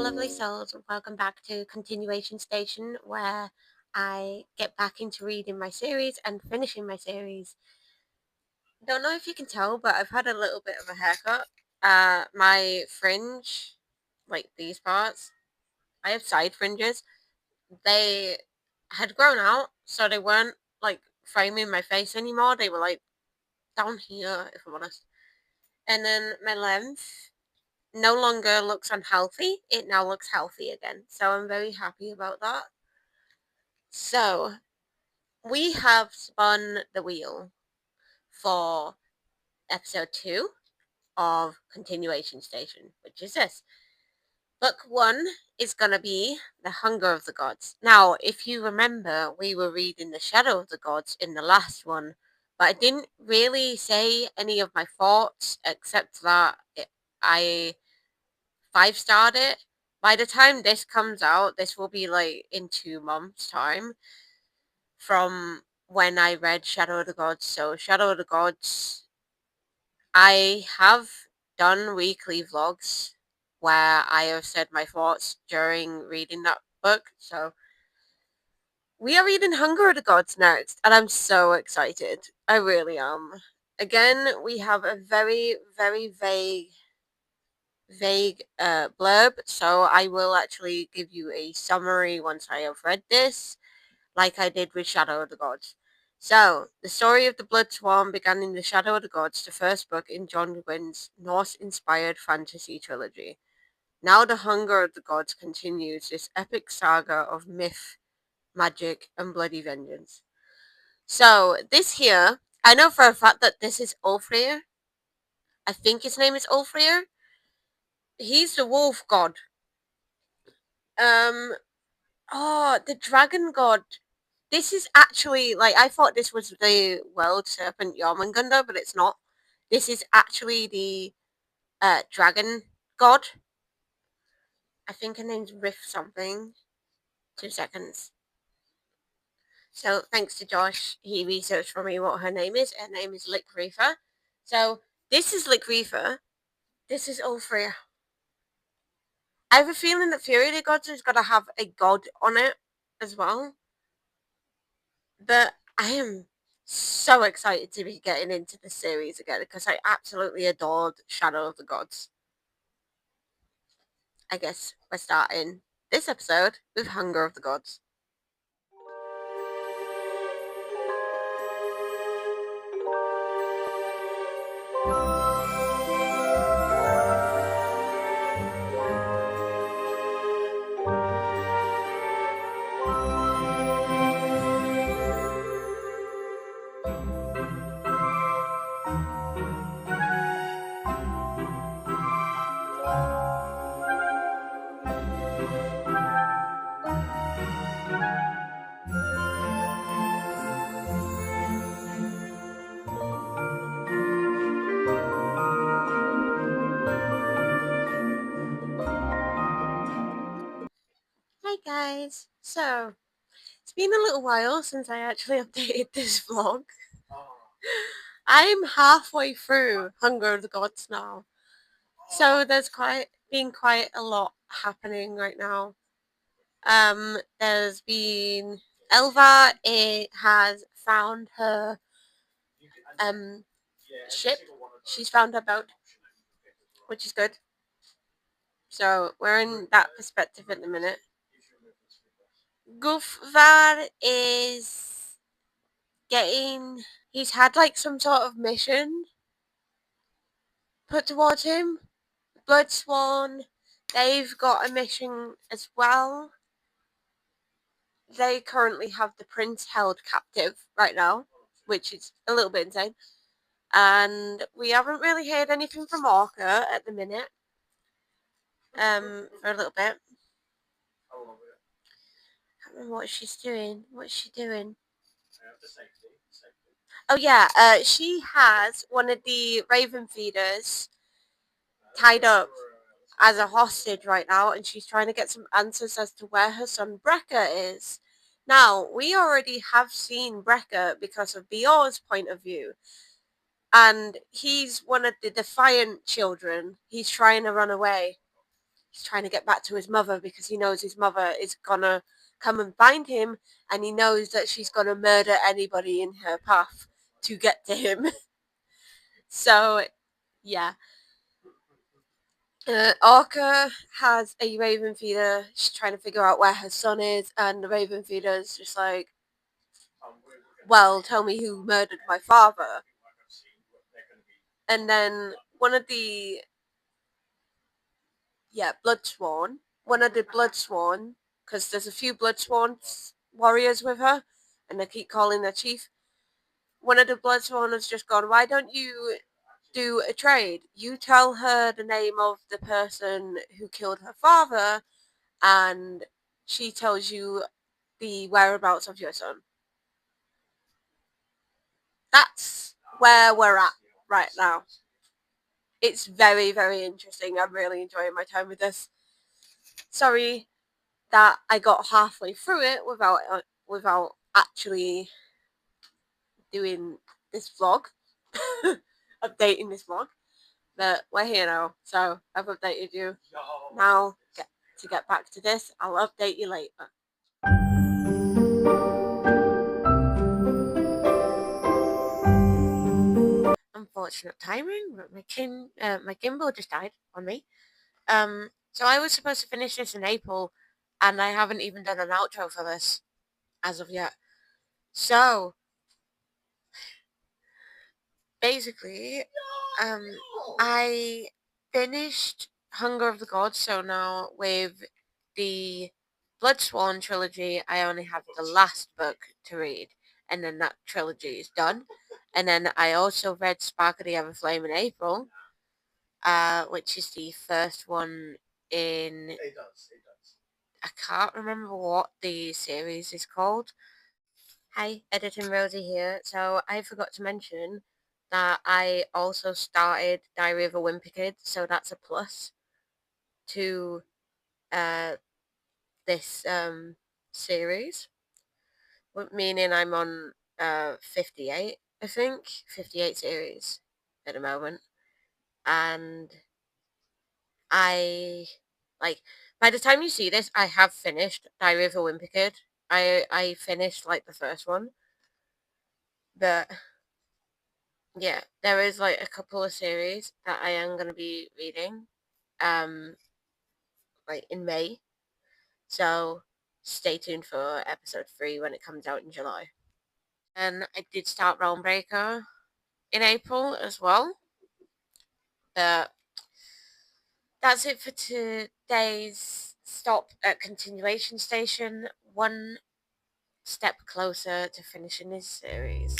lovely souls, welcome back to Continuation Station, where I get back into reading my series and finishing my series. Don't know if you can tell, but I've had a little bit of a haircut. My fringe, like these parts, I have side fringes. They had grown out, so they weren't like framing my face anymore. They were like down here, if I'm honest. And then my length no longer looks unhealthy. It now looks healthy again. So I'm very happy about that. So we have spun the wheel for episode 2 of Continuation Station, which is this. Book 1 is going to be The Hunger of the Gods. Now, if you remember, we were reading The Shadow of the Gods in the last one, but I didn't really say any of my thoughts except that I 5-starred it. By the time this comes out, this will be like in 2 months' time from when I read Shadow of the Gods. So Shadow of the Gods, I have done weekly vlogs where I have said my thoughts during reading that book. So we are reading Hunger of the Gods next, and I'm so excited. I really am. Again, we have a very, very vague blurb, so I will actually give you a summary once I have read this, like I did with Shadow of the Gods. So, the story of the Blood Swarm began in The Shadow of the Gods, the first book in John Gwynn's Norse-inspired fantasy trilogy. Now the Hunger of the Gods continues this epic saga of myth, magic, and bloody vengeance. So, this here, I know for a fact that this is Ulfrir. I think his name is Ulfrir. He's the wolf god. The dragon god. This is actually, like, I thought this was the world serpent Jormungandr, but it's not. This is actually the dragon god. I think her name's Riff something. 2 seconds. So, thanks to Josh, he researched for me what her name is. Her name is Lickreaver. So, this is Lickreaver. This is Ulfrir. I have a feeling that Fury of the Gods is going to have a god on it as well. But I am so excited to be getting into the series again because I absolutely adored Shadow of the Gods. I guess we're starting this episode with Hunger of the Gods. Hi guys! So, it's been a little while since I actually updated this vlog. I'm halfway through Hunger of the Gods now. So there's been quite a lot happening right now. There's been Elva. It has found her ship. She's found her boat, which is good. So we're in that perspective at the minute. Gulfvar is he's had like some sort of mission put towards him. Bloodsworn, they've got a mission as well. They currently have the prince held captive right now, which is a little bit insane. And we haven't really heard anything from Orca at the minute. For a little bit. I can't remember what she's doing. What's she doing? Oh yeah, she has one of the raven feeders tied up as a hostage right now, and she's trying to get some answers as to where her son Brekka is. Now, we already have seen Brekka because of Bior's point of view, and he's one of the defiant children. He's trying to run away. he's trying to get back to his mother because he knows his mother is gonna come and find him, and he knows that she's gonna murder anybody in her path to get to him. So, yeah. Orca has a raven feeder. She's trying to figure out where her son is, and the raven feeder is just like, well, tell me who murdered my father. And then one of the Bloodsworn. One of the Bloodsworn, because there's a few Bloodsworn warriors with her, and they keep calling their chief. One of the Bloodsworn has just gone, why don't you do a trade? You tell her the name of the person who killed her father, and she tells you the whereabouts of your son. That's where we're at right now. It's very, very interesting. I'm really enjoying my time with this. Sorry that I got halfway through it without actually doing this vlog, updating this vlog. But we're here now, so I've updated you. Now, to get back to this, I'll update you later. Unfortunate timing, but my gimbal just died on me. So I was supposed to finish this in April, and I haven't even done an outro for this as of yet. So basically, I finished Hunger of the Gods, so now with the Bloodsworn trilogy, I only have the last book to read, and then that trilogy is done. And then I also read Spark of the Everflame in April, which is the first one in... It does. I can't remember what the series is called. Hi, Editing Rosie here. So I forgot to mention that I also started Diary of a Wimpy Kid, so that's a plus to this series, meaning I'm on 58, I think, 58 series at the moment, and I, like, by the time you see this, I have finished Diary of a Wimpy Kid. I finished, like, the first one, but yeah, there is like a couple of series that I am going to be reading, like in May. So stay tuned for episode 3 when it comes out in July. And I did start Realmbreaker in April as well. But that's it for today's stop at Continuation Station. One step closer to finishing this series.